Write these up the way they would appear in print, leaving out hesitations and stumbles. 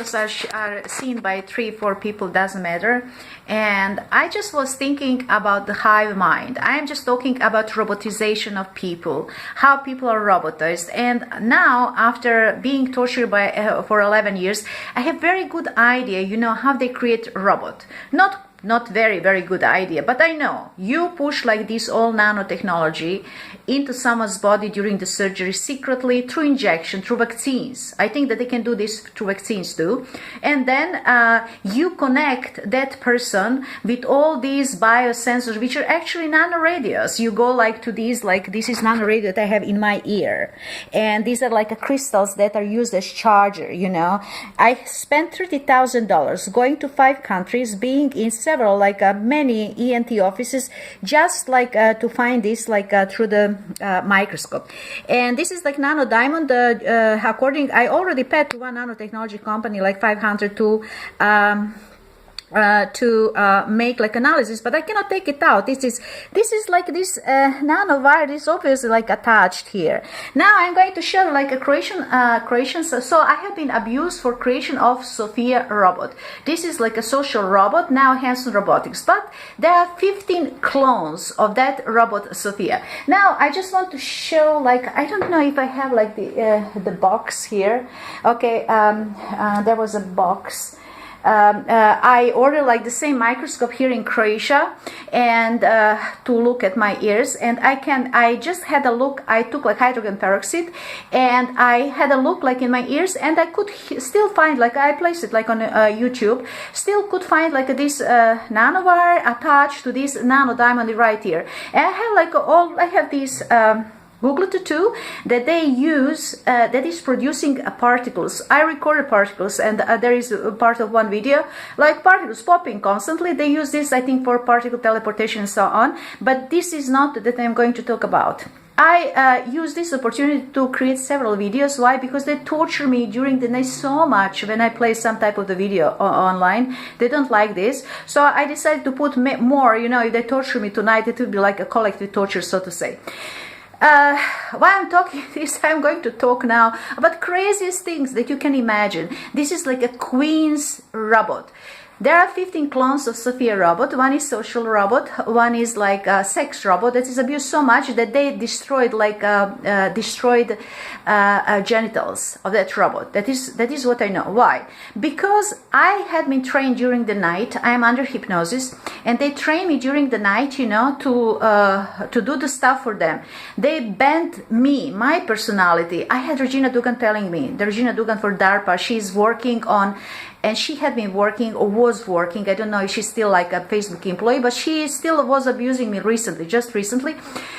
videos are seen by 3-4 people, doesn't matter. And I just was thinking about the hive mind. I'm just talking about robotization of people, how people are robotized. And now, after being tortured by for 11 years, I have very good idea, you know, how they create robot. Not very good idea, but I know you push like this all nanotechnology into someone's body during the surgery secretly through injection, through vaccines. I think that they can do this through vaccines too. And then you connect that person with all these biosensors, which are actually nanoradios. You go like to these, like this is nanoradio that I have in my ear, and these are like crystals that are used as charger. You know, I spent $30,000 going to 5 countries, being in several many ENT offices, just to find this through the microscope. And this is like nano diamond. According, I already paid to one nanotechnology company like 500 to make like analysis, but I cannot take it out. This is like this nanowire is obviously like attached here. Now I'm going to show like a creations. So I have been abused for creation of Sophia robot. This is like a social robot, now Hanson Robotics, but there are 15 clones of that robot Sophia. Now I just want to show, like, I don't know if I have like the box here. Okay, there was a box. I ordered like the same microscope here in Croatia, and to look at my ears, and I just had a look. I took like hydrogen peroxide, and I had a look like in my ears, and I could still find, like, I placed it like on YouTube, still could find like this nanowire attached to this nano diamond right here. And I have like I have these Google too, that they use, that is producing particles. I recorded particles, and there is a part of one video, like particles popping constantly. They use this, I think, for particle teleportation and so on, but this is not that I'm going to talk about. I use this opportunity to create several videos. Why? Because they torture me during the night so much when I play some type of the video online. They don't like this, so I decided to put more, you know. If they torture me tonight, it will be like a collective torture, so to say. While I'm talking this, I'm going to talk now about craziest things that you can imagine. This is like a queen's robot. There are 15 clones of Sophia robot. One is social robot, one is like a sex robot that is abused so much that they destroyed genitals of that robot. That is what I know. Why? Because I had been trained during the night. I am under hypnosis, and they train me during the night, you know, to do the stuff for them. They bent me, my personality. I had Regina Dugan telling me, the Regina Dugan for DARPA, she's working on. And she had been working, or was working, I don't know if she's still like a Facebook employee, but she still was abusing me recently, just recently.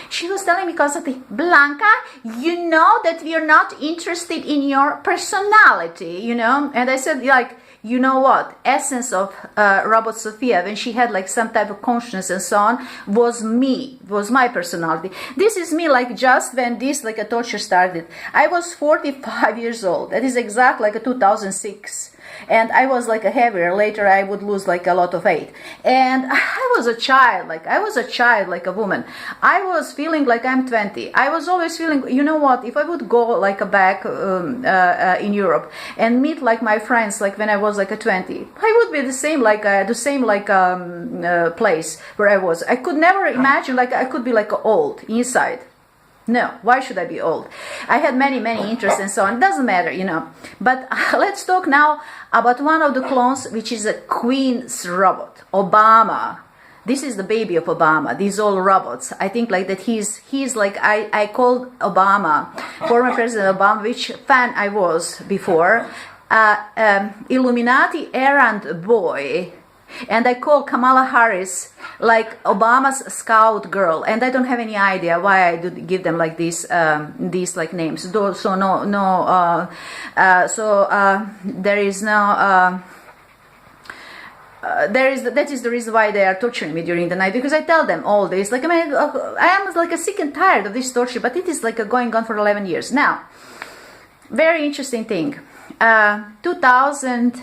She was telling me constantly, Blanca, you know that we are not interested in your personality, you know? And I said, like, you know what? Essence of Robot Sophia, when she had like some type of consciousness and so on, was me, was my personality. This is me, like, just when this like a torture started. I was 45 years old. That is exactly like a 2006. And I was like a heavier. Later I would lose like a lot of weight, and I was a child, like a woman. I was feeling like I'm 20. I was always feeling, you know what, if I would go like back in Europe and meet like my friends like when I was like a 20, I would be the same place where I was. I could never imagine like I could be like old inside. No, why should I be old? I had many interests and so on. It doesn't matter, you know. But let's talk now about one of the clones, which is a queen's robot, Obama. This is the baby of Obama, these all robots. I think like that he's like, I called Obama, former President Obama, which fan I was before, Illuminati errand boy. And I call Kamala Harris like Obama's scout girl, and I don't have any idea why I do give them like these like names. So there is no. That is the reason why they are torturing me during the night, because I tell them all this. Like, I mean, I am like sick and tired of this torture, but it is like going on for 11 years now. Very interesting thing. 2000.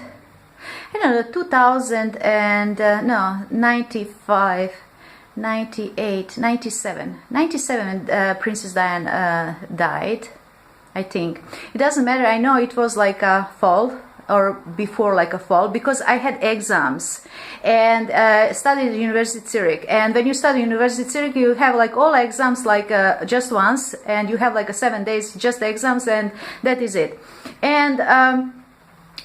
I don't know, 2000 and, 95, 98, 97, Princess Diana died, I think. It doesn't matter, I know it was like a fall, or before like a fall, because I had exams and studied at University Zurich. And when you study University Zurich, you have like all exams like just once, and you have like a 7 days just exams, and that is it. And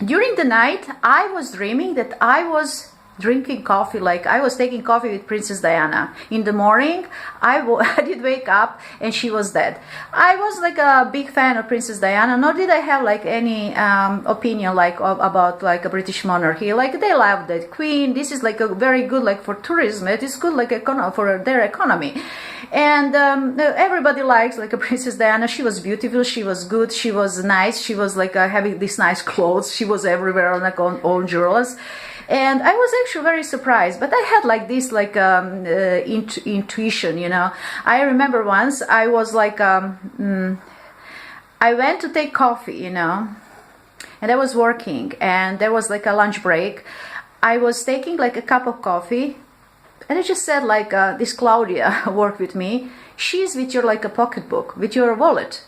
during the night, I was dreaming that I was drinking coffee, like I was taking coffee with Princess Diana. In the morning, I did wake up and she was dead. I was like a big fan of Princess Diana, nor did I have like any opinion like about like a British monarchy. Like they love the queen. This is like a very good like for tourism. It is good like for their economy. And everybody likes like a Princess Diana. She was beautiful, she was good, she was nice, she was like having these nice clothes, she was everywhere on like on all jewels. And I was actually very surprised, but I had like this like intuition, you know. I remember once I was like I went to take coffee, you know, and I was working, and there was like a lunch break. I was taking like a cup of coffee, and I just said like this Claudia worked with me, she's with your like a pocketbook, with your wallet.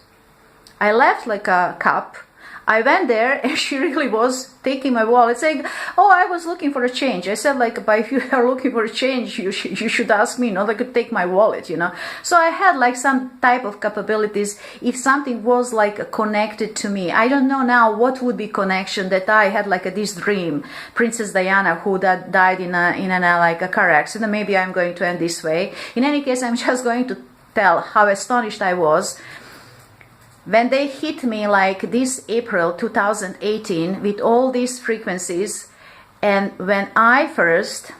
I left like a cup. I went there and she really was taking my wallet, saying, oh, I was looking for a change. I said, like, but if you are looking for a change, you should ask me, not like to take my wallet, you know. So I had like some type of capabilities if something was like connected to me. I don't know now what would be connection, that I had like this dream, Princess Diana, who died in a like a car accident. Maybe I'm going to end this way. In any case, I'm just going to tell how astonished I was when they hit me like this April 2018 with all these frequencies, and when I first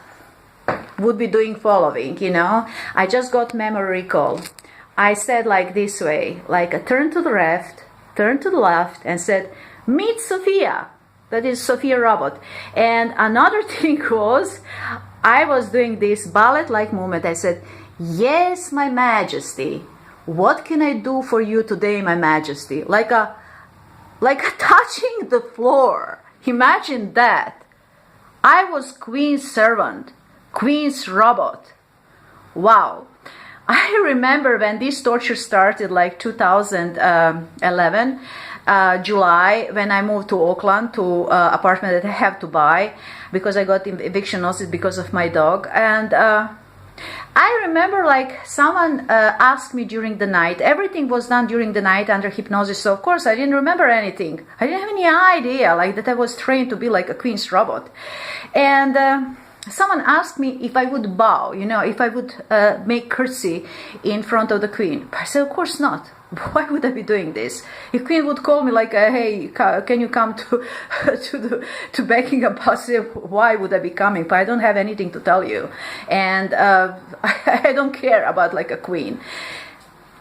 would be doing following, you know, I just got memory recall. I said like this way, like a turn to the left, turn to the left, and said, meet Sophia. That is Sophia robot. And another thing was, I was doing this ballet-like movement. I said, yes, my majesty. What can I do for you today, my majesty? Like a touching the floor. Imagine that. I was queen's servant, queen's robot. Wow. I remember when this torture started, like 2011, July, when I moved to Auckland to apartment that I have to buy because I got eviction notice because of my dog. And I remember like someone asked me during the night. Everything was done during the night under hypnosis, so of course I didn't remember anything. I didn't have any idea like that I was trained to be like a queen's robot. And someone asked me if I would bow, you know, if I would make curtsy in front of the queen. I said, of course not. Why would I be doing this? If queen would call me like, hey, can you come to to Buckingham Palace? Why would I be coming? But I don't have anything to tell you, and I don't care about like a queen.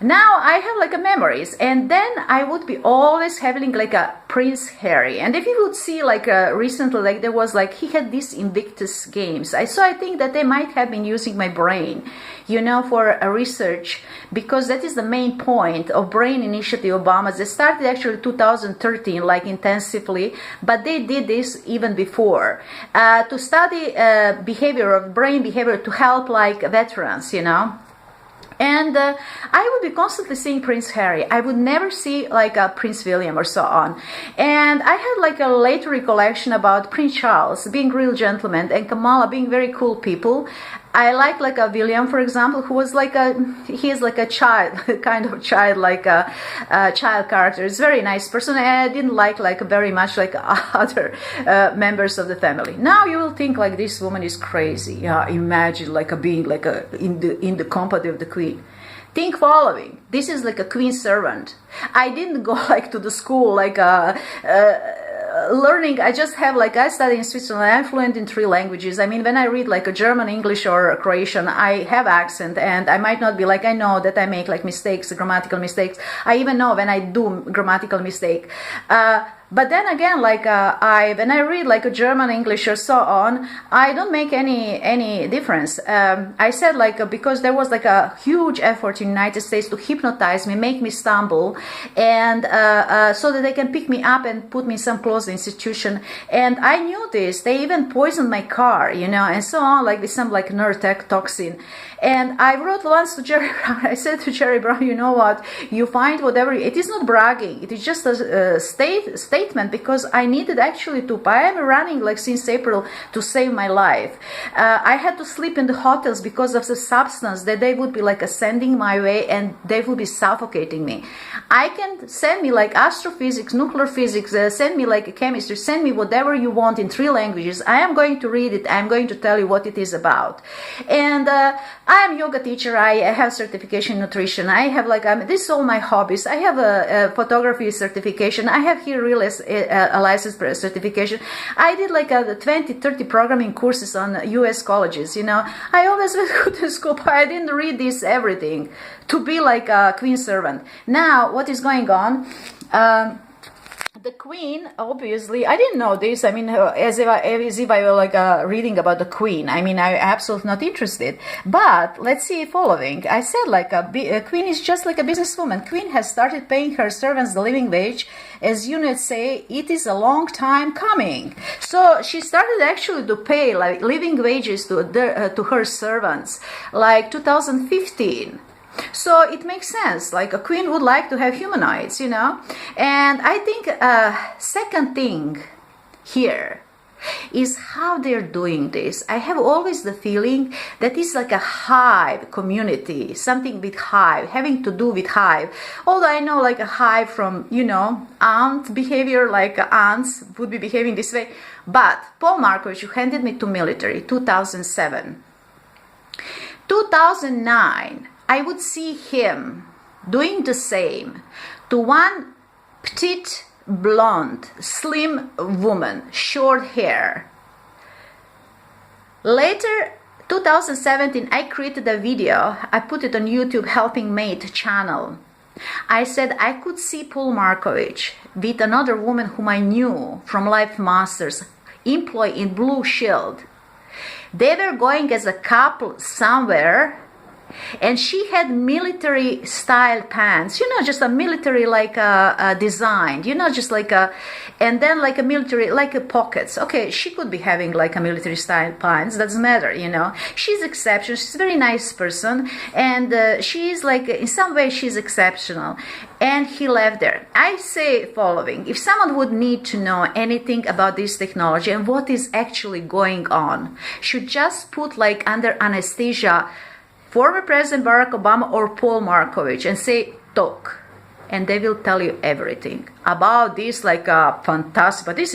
Now I have like a memories, and then I would be always having like a Prince Harry. And if you would see like recently, like there was like he had these Invictus games. I think that they might have been using my brain, you know, for a research, because that is the main point of Brain Initiative Obama. They started actually 2013 like intensively, but they did this even before to study behavior of brain behavior to help like veterans, you know. And I would be constantly seeing Prince Harry. I would never see like a Prince William or so on. And I had like a later recollection about Prince Charles being real gentleman and Kamala being very cool people. I like a William, for example, who was like he is like a child, kind of child, like a child character. It's a very nice person. And I didn't like very much like other members of the family. Now you will think like this woman is crazy. Yeah, imagine like being like in the company of the queen. Think following. This is like a queen servant. I didn't go like to the school like learning. I just have like I study in Switzerland. I'm fluent in 3 languages. I mean, when I read like a German, English, or a Croatian, I have accent, and I might not be like, I know that I make like mistakes, grammatical mistakes. I even know when I do grammatical mistake. But then again, like when I read like a German, English, or so on, I don't make any difference. I said like because there was like a huge effort in the United States to hypnotize me, make me stumble, and so that they can pick me up and put me in some closed institution. And I knew this. They even poisoned my car, you know, and so on, like with some like Nurtec toxin. And I wrote once to Jerry Brown. I said to Jerry Brown, you know what? You find whatever. It is not bragging. It is just a state treatment because I needed actually to. I am running like since April to save my life. I had to sleep in the hotels because of the substance that they would be like ascending my way and they would be suffocating me. I can send me like astrophysics, nuclear physics, send me like a chemistry, send me whatever you want in 3 languages. I am going to read it. I'm going to tell you what it is about. And I am yoga teacher. I have certification in nutrition. I have like, this is all my hobbies. I have a photography certification. I have here real a license certification. I did like 20, 30 programming courses on US colleges, you know. I always went to school, but I didn't read this everything to be like a queen servant. Now, what is going on? The queen, obviously, I didn't know this. I mean, as if I were like reading about the queen. I mean, I'm absolutely not interested. But let's see following. I said like a queen is just like a businesswoman. Queen has started paying her servants the living wage. As units say, it is a long time coming. So she started actually to pay like living wages to her servants, like 2015. So it makes sense, like a queen would like to have humanoids, you know. And I think second thing here is how they're doing this. I have always the feeling that it's like a hive community, something with hive, having to do with hive. Although I know like a hive from, you know, ant behavior, like ants would be behaving this way. But Paul Markovich, who handed me to military, 2007. 2009, I would see him doing the same to one petite, blonde, slim woman, short hair. Later, 2017, I created a video. I put it on YouTube, Helping Mate channel. I said I could see Paul Markovich with another woman whom I knew from Life Masters, employed in Blue Shield. They were going as a couple somewhere, and she had military style pants, you know, just a military like design, you know, just like a, and then like a military, like a pockets. Okay, she could be having like a military style pants, doesn't matter, you know. She's exceptional, she's a very nice person, and she's like, in some way she's exceptional. And he left there. I say following, if someone would need to know anything about this technology and what is actually going on, should just put like under anesthesia former President Barack Obama or Paul Markovich and say, talk. And they will tell you everything about this, like fantastic, but this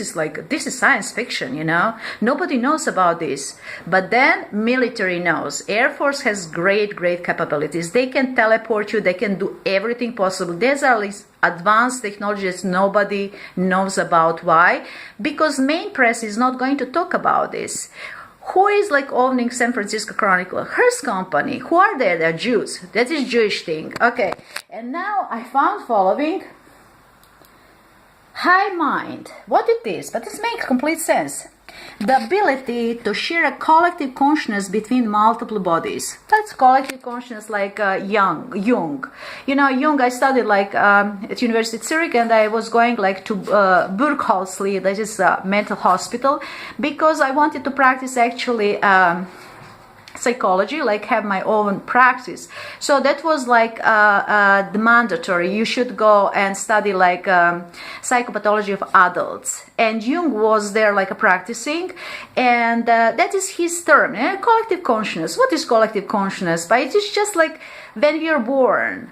is science fiction, you know. Nobody knows about this. But then military knows. Air Force has great capabilities. They can teleport you, they can do everything possible. These are these advanced technologies nobody knows about. Why? Because main press is not going to talk about this. Who is like owning San Francisco Chronicle? Hearst Company. Who are they? They're Jews. That is Jewish thing. Okay. And now I found following. Hive Mind. What it is? But this makes complete sense. The ability to share a collective consciousness between multiple bodies. That's collective consciousness, like Jung. You know, Jung, I studied like at University of Zurich, and I was going like to Burgholzli, that is a mental hospital, because I wanted to practice actually psychology, like have my own practice. So that was like the mandatory. You should go and study like psychopathology of adults. And Jung was there like practicing, and that is his term, collective consciousness. What is collective consciousness? But it is just like when we are born,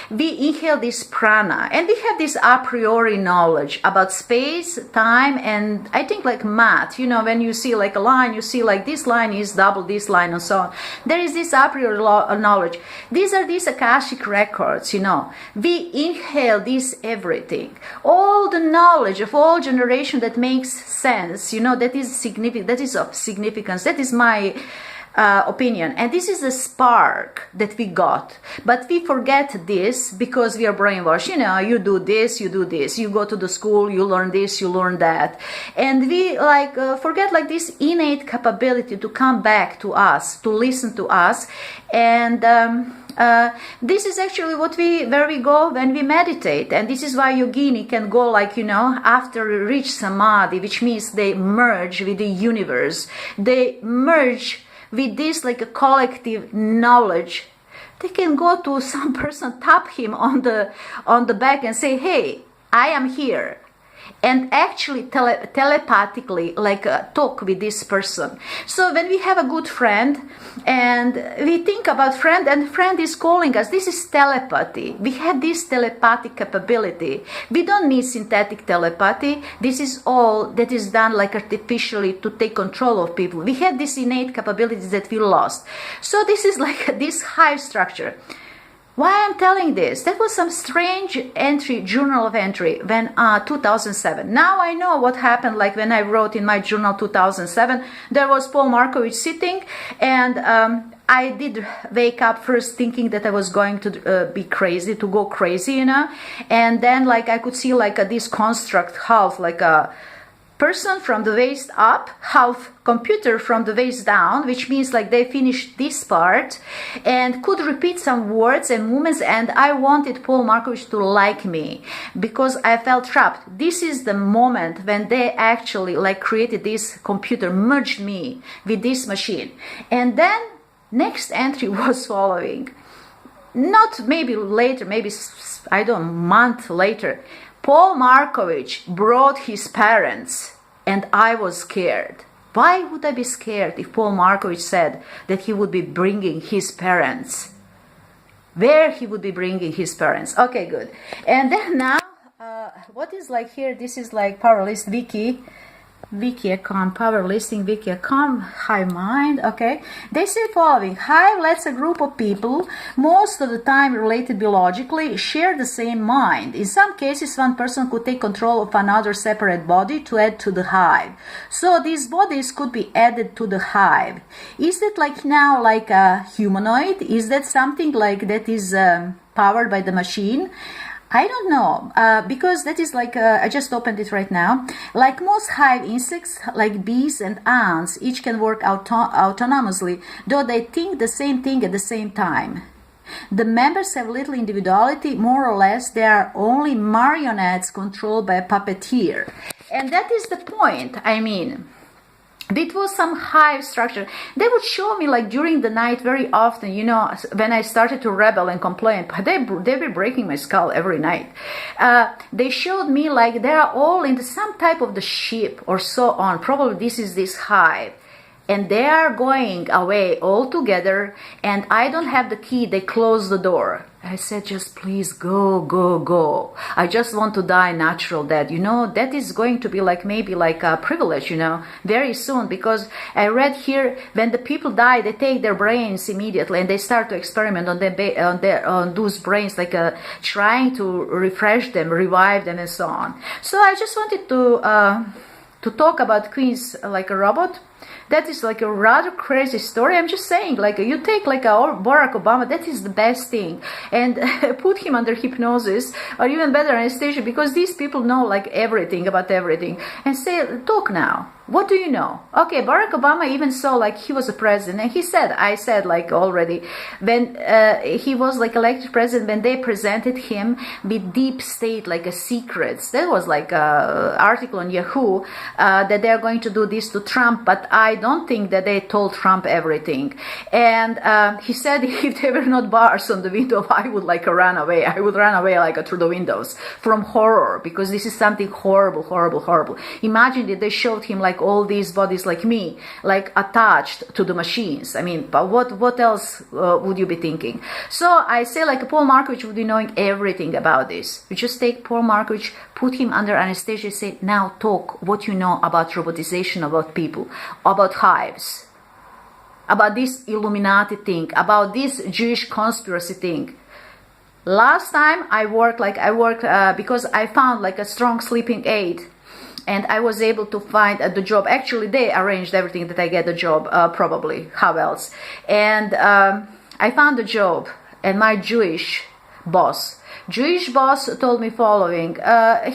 we inhale this prana, and we have this a priori knowledge about space, time, and I think like math. You know, when you see like a line, you see like this line is double this line and so on. There is this a priori knowledge. These are these Akashic records, you know. We inhale this everything. All the knowledge of all generation that makes sense, you know, that is significant, that is of significance. That is my opinion, and this is the spark that we got, but we forget this because we are brainwashed. You know, you do this, you go to the school, you learn this, you learn that, and we like forget like this innate capability to come back to us, to listen to us. And this is actually where we go when we meditate, and this is why yogini can go like, you know, after reach samadhi, which means they merge with the universe, they merge with this like a collective knowledge. They can go to some person, tap him on the back and say, hey, I am here. and actually telepathically like talk with this person. So when we have a good friend and we think about friend and friend is calling us, this is telepathy. We have this telepathic capability. We don't need synthetic telepathy. This is all that is done like artificially to take control of people. We have these innate capabilities that we lost. So this is like this hive structure. Why I'm telling this? That was some strange entry, journal of entry, when 2007. Now I know what happened. Like when I wrote in my journal 2007, there was Paul Markovich sitting, and I did wake up first thinking that I was going to be crazy, to go crazy, you know, and then like I could see like this construct half like a person from the waist up, half computer from the waist down, which means like they finished this part and could repeat some words and movements, and I wanted Paul Markovich to like me because I felt trapped. This is the moment when they actually like created this computer, merged me with this machine. And then next entry was following. Not maybe later, maybe I don't know, month later. Paul Markovich brought his parents, and I was scared. Why would I be scared if Paul Markovich said that he would be bringing his parents? Where he would be bringing his parents? Okay, good. And then now, what is like here? This is like Powerlist Wiki account, power listing, Wiki account, Hive Mind, okay. They say following: Hive lets a group of people, most of the time related biologically, share the same mind. In some cases, one person could take control of another separate body to add to the hive. So these bodies could be added to the hive. Is that like now like a humanoid? Is that something like that is powered by the machine? I don't know, because that is like, I just opened it right now. Like most hive insects, like bees and ants, each can work autonomously, though they think the same thing at the same time. The members have little individuality, more or less. They are only marionettes controlled by a puppeteer. And that is the point, I mean. It was some hive structure. They would show me like during the night very often, you know, when I started to rebel and complain. They were breaking my skull every night. They showed me like they are all in some type of the ship or so on. Probably this is this hive. And they are going away all together, and I don't have the key. They close the door. I said, just please go, go, go. I just want to die natural death. You know, that is going to be like maybe like a privilege, you know, very soon. Because I read here, when the people die, they take their brains immediately and they start to experiment on those brains, like trying to refresh them, revive them, and so on. So I just wanted to talk about Queen's like a robot. That is like a rather crazy story. I'm just saying, like, you take like Barack Obama, that is the best thing, and put him under hypnosis or even better anesthesia, because these people know like everything about everything, and say, talk now. What do you know? Okay, Barack Obama even saw like he was a president, and he said, I said like already, when he was like elected president, when they presented him with deep state like a secrets, there was like a article on Yahoo that they are going to do this to Trump, but I don't think that they told Trump everything. And he said if there were not bars on the window, I would like run away. I would run away like through the windows from horror, because this is something horrible, horrible, horrible. Imagine that they showed him like all these bodies like me, like attached to the machines. I mean, but what else would you be thinking? So I say like Paul Markovich would be knowing everything about this. You just take Paul Markovich, put him under anesthesia, say, now talk what you know about robotization, about people, about hives, about this Illuminati thing, about this Jewish conspiracy thing. Last time I worked because I found like a strong sleeping aid, and I was able to find the job. Actually, they arranged everything that I get the job, probably. How else? And I found a job, and my Jewish boss told me following. I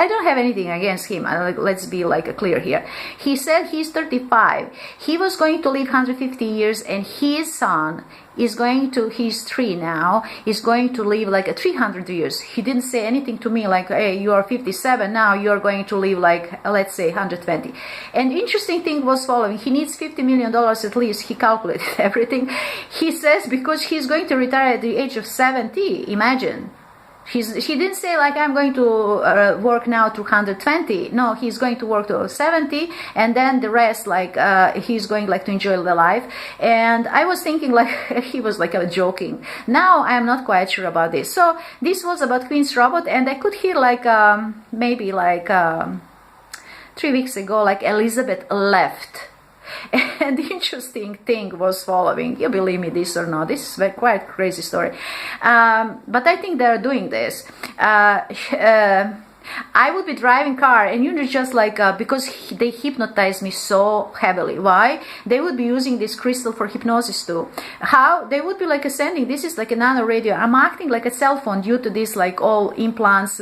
don't have anything against him. Let's be like clear here. He said he's 35. He was going to live 150 years, and his son is going to, he's 3 now, is going to live like 300 years. He didn't say anything to me like, hey, you are 57 now, you are going to live like, let's say 120. And interesting thing was following. He needs $50 million at least. He calculated everything. He says because he's going to retire at the age of 70. Imagine. He didn't say like I'm going to work now to 120. No, he's going to work to 70, and then the rest like he's going like to enjoy the life. And I was thinking like he was like joking. Now I am not quite sure about this. So this was about Queen's Robot, and I could hear like maybe like 3 weeks ago like Elizabeth left. And the interesting thing was following. You believe me this or not, this is a quite crazy story, but I think they're doing this. I would be driving car, and just like because they hypnotized me so heavily. Why? They would be using this crystal for hypnosis too. How? They would be like sending, this is like a nano radio. I'm acting like a cell phone due to this like all implants,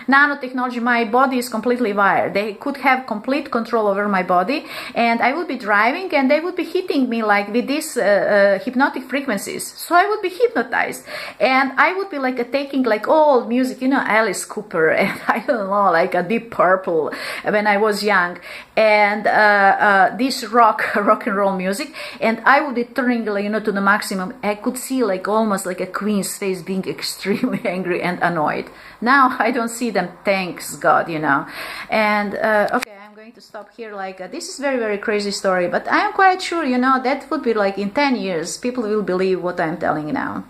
nanotechnology. My body is completely wired. They could have complete control over my body, and I would be driving, and they would be hitting me like with these hypnotic frequencies. So I would be hypnotized, and I would be like taking like old music, Alice Cooper, and I don't know, like a Deep Purple when I was young, and this rock and roll music, and I would be turning to the maximum. I could see like almost like a queen's face being extremely angry and annoyed. Now I don't see them, thanks God, and okay, I'm going to stop here. Like this is very, very crazy story, but I am quite sure that would be like in 10 years people will believe what I'm telling now.